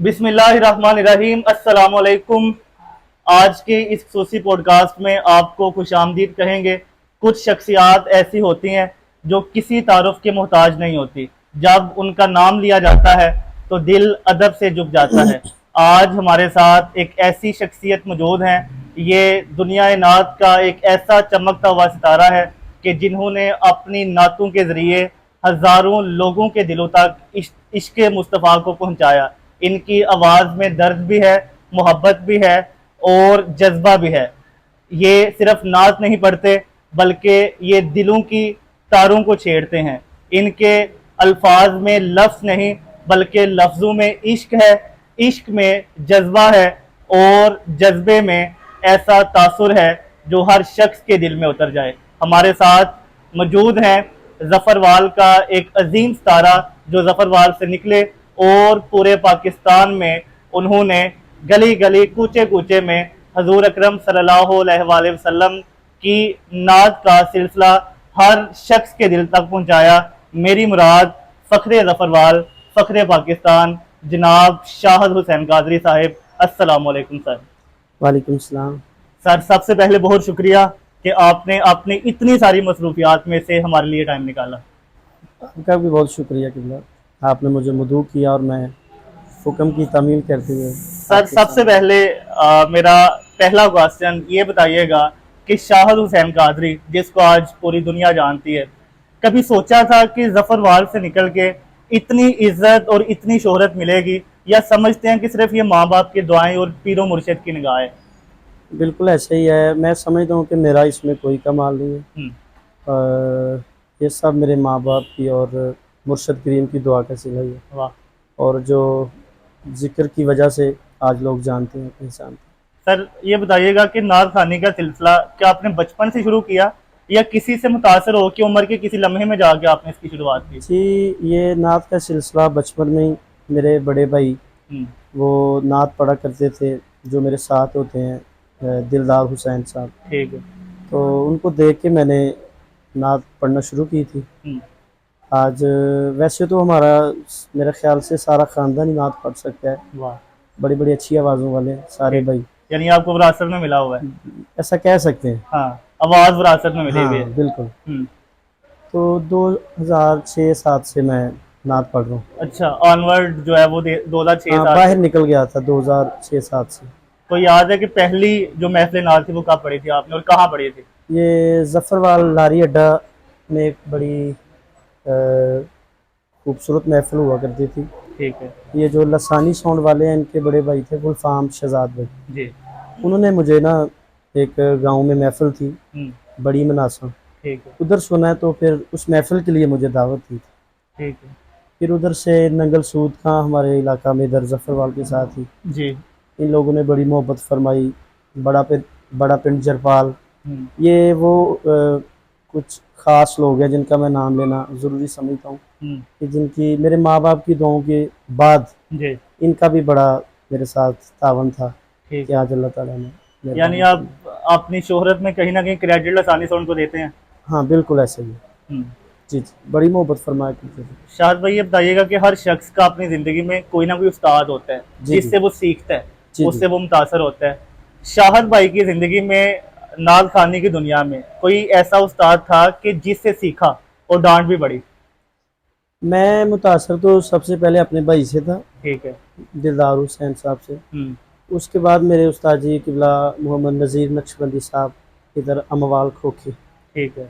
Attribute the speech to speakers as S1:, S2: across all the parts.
S1: बिस्मिल्लाहिर्रहमानिर्रहीम, अस्सलामुअलैकुम। आज के इस खसूसी पॉडकास्ट में आपको खुशामदीद कहेंगे। कुछ शख्सियात ऐसी होती हैं जो किसी तारुफ के मोहताज नहीं होती। जब उनका नाम लिया जाता है तो दिल अदब से झुक जाता है। आज हमारे साथ एक ऐसी शख्सियत मौजूद हैं। ये दुनिया नात का एक ऐसा चमकता हुआ सितारा है कि जिन्होंने अपनी नातों के ज़रिए हज़ारों लोगों के दिलों तक इश्क मुस्तफ़ा को पहुँचाया। इनकी आवाज़ में दर्द भी है, मोहब्बत भी है और जज्बा भी है। ये सिर्फ नात नहीं पढ़ते बल्कि ये दिलों की तारों को छेड़ते हैं। इनके अल्फाज में लफ्ज़ नहीं बल्कि लफ्ज़ों में इश्क है, इश्क में जज्बा है और जज्बे में ऐसा तासुर है जो हर शख्स के दिल में उतर जाए। हमारे साथ मौजूद हैं ज़फ़रवाल का एक अजीम सितारा जो ज़फ़रवाल से निकले और पूरे पाकिस्तान में उन्होंने गली गली कूचे कूचे में हजूर अकरम सल्लल्लाहु अलैहि वसल्लम की नात का सिलसिला हर शख्स के दिल तक पहुंचाया। मेरी मुराद फ़ख्रे ज़फ़रवाल, फ़ख्रे पाकिस्तान, जनाब शाहद हुसैन कादरी साहिब। अस्सलामु अलैकुम सर।
S2: वालेकुम सलाम।
S1: सर, सबसे पहले बहुत शुक्रिया कि आपने अपनी इतनी सारी मसरूफियात में से हमारे लिए टाइम निकाला।
S2: आपका भी बहुत शुक्रिया कि आपने मुझे मदऊ किया और मैं हुक्म की तामील करते हुए
S1: सर,
S2: आपके
S1: सबसे
S2: साथ।
S1: पहले मेरा पहला क्वेश्चन ये बताइएगा कि शाहद हुसैन कादरी जिसको आज पूरी दुनिया जानती है, कभी सोचा था कि ज़फ़रवाल से निकल के इतनी इज्जत और इतनी शोहरत मिलेगी, या समझते हैं कि सिर्फ ये माँ बाप की दुआएं और पीरो मुर्शिद की निगाह है?
S2: बिल्कुल ऐसा ही है। मैं समझता हूँ कि मेरा इसमें कोई कमाल नहीं है।
S1: हम्म,
S2: ये सब मेरे माँ बाप की और मुर्शद करीम की दुआ का सिला ही है।
S1: वाह।
S2: और जो जिक्र की वजह से आज लोग जानते हैं, पहचानते हैं।
S1: सर, ये बताइएगा कि नात खानी का सिलसिला क्या आपने बचपन से शुरू किया या किसी से मुतासर हो कि उम्र के किसी लम्हे में जाके आपने इसकी शुरुआत की?
S2: जी, ये नात का सिलसिला बचपन में ही मेरे बड़े भाई
S1: हम्म,
S2: वो नात पढ़ा करते थे, जो मेरे साथ होते हैं, दिलदार हुसैन साहब।
S1: ठीक है।
S2: तो उनको देख के मैंने नात पढ़ना शुरू की थी।
S1: हम्म,
S2: आज वैसे तो हमारा मेरे ख्याल से सारा ख़ानदान ही नात पढ़ सकता है।
S1: वाह।
S2: बड़ी बड़ी अच्छी आवाज़ों वाले हैं सारे
S1: ठीक,
S2: भाई,
S1: यानी आपको विरासत में मिला हुआ है।
S2: ऐसा कह सकते हैं।
S1: हाँ, आवाज़ विरासत में मिली हुई है।
S2: हाँ बिल्कुल।
S1: हम्म।
S2: तो 2006-07 से मैं नात पढ़ रहा हूँ।
S1: अच्छा, ऑनवर्ड जो है वो 2006
S2: हाँ,
S1: साल से।
S2: बाहर निकल गया था 2006-07 से।
S1: तो याद है कि पहली जो महफिल नात थी वो कब पढ़ी थी आपने और कहाँ पढ़ी थी?
S2: ये ज़फ़रवाल लारी अड्डा में एक बड़ी खूबसूरत महफिल हुआ करती थी।
S1: ठीक है।
S2: ये जो लसानी साउंड वाले हैं, इनके बड़े भाई थे गुलफाम शहजाद भाई।
S1: जी।
S2: उन्होंने मुझे ना, एक गांव में महफिल थी
S1: हम्म।
S2: बड़ी मनासा,
S1: ठीक है।
S2: उधर सुना है, तो फिर उस महफिल के लिए मुझे दावत दी थी।
S1: ठीक है।
S2: फिर उधर से नंगल सूद खां हमारे इलाका में इधर ज़फ़रवाल के साथ ही
S1: जी।
S2: इन लोगों ने बड़ी मोहब्बत फरमाई। बड़ा पिंड जरपाल,
S1: हम्म।
S2: ये वो कुछ ख़ास लोग हैं जिनका मैं नाम लेना ज़रूरी समझता हूँ,
S1: हम्म।
S2: कि जिनकी मेरे माँ बाप की दुआओं के बाद
S1: जी।
S2: इनका भी बड़ा मेरे साथ तावन था
S1: ठीक
S2: कि
S1: है।
S2: आज अल्लाह ताला ने
S1: यानी
S2: मेहरबानी
S1: आप
S2: की।
S1: अपनी शोहरत में कहीं ना कहीं क्रेडिट लसानी साउंड को देते हैं।
S2: हाँ बिल्कुल ऐसे ही है।
S1: हम्म।
S2: जी जी, बड़ी मोहब्बत फरमाया करते थे।
S1: शाहद भाई, ये बताइएगा कि हर शख्स का अपनी ज़िंदगी में कोई ना कोई उस्ताद होता है
S2: जी जी
S1: जिससे वो सीखता है,
S2: जी जी।
S1: उससे वो मुतासर होता है। शाहद भाई की ज़िंदगी में नात खानी की दुनिया में कोई ऐसा उस्ताद था कि जिससे सीखा और डांट भी पड़ी?
S2: मैं मुतासर तो सबसे पहले अपने भाई से था,
S1: ठीक है।
S2: दिलदार हुसैन साहब से।
S1: हम्म।
S2: उसके बाद मेरे उस्ताद जी किबला मोहम्मद नज़ीर नक्शबंदी साहब, इधर अमवाल खोखे,
S1: ठीक है।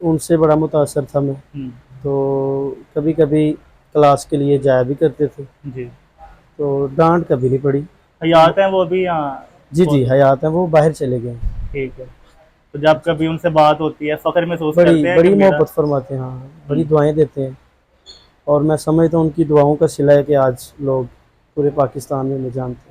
S2: उनसे बड़ा मुतासर था मैं।
S1: हम्म।
S2: तो कभी कभी क्लास के लिए जाया भी करते थे,
S1: जी।
S2: तो डांट कभी नहीं पड़ी।
S1: हयात हैं वो भी यहाँ?
S2: जी जी,
S1: मौजूद?
S2: हयात है, वो बाहर चले गए हैं।
S1: ठीक है। तो जब कभी उनसे बात होती है फ़ख्र महसूस
S2: बड़ी
S1: करते हैं कि
S2: बड़ी
S1: मेरा?
S2: मोहब्बत फरमाते हैं, हाँ बड़ी
S1: हम्म।
S2: दुआएं देते हैं। और मैं समझता हूँ उनकी दुआओं का सिला है कि आज लोग पूरे पाकिस्तान में मुझे जानते हैं।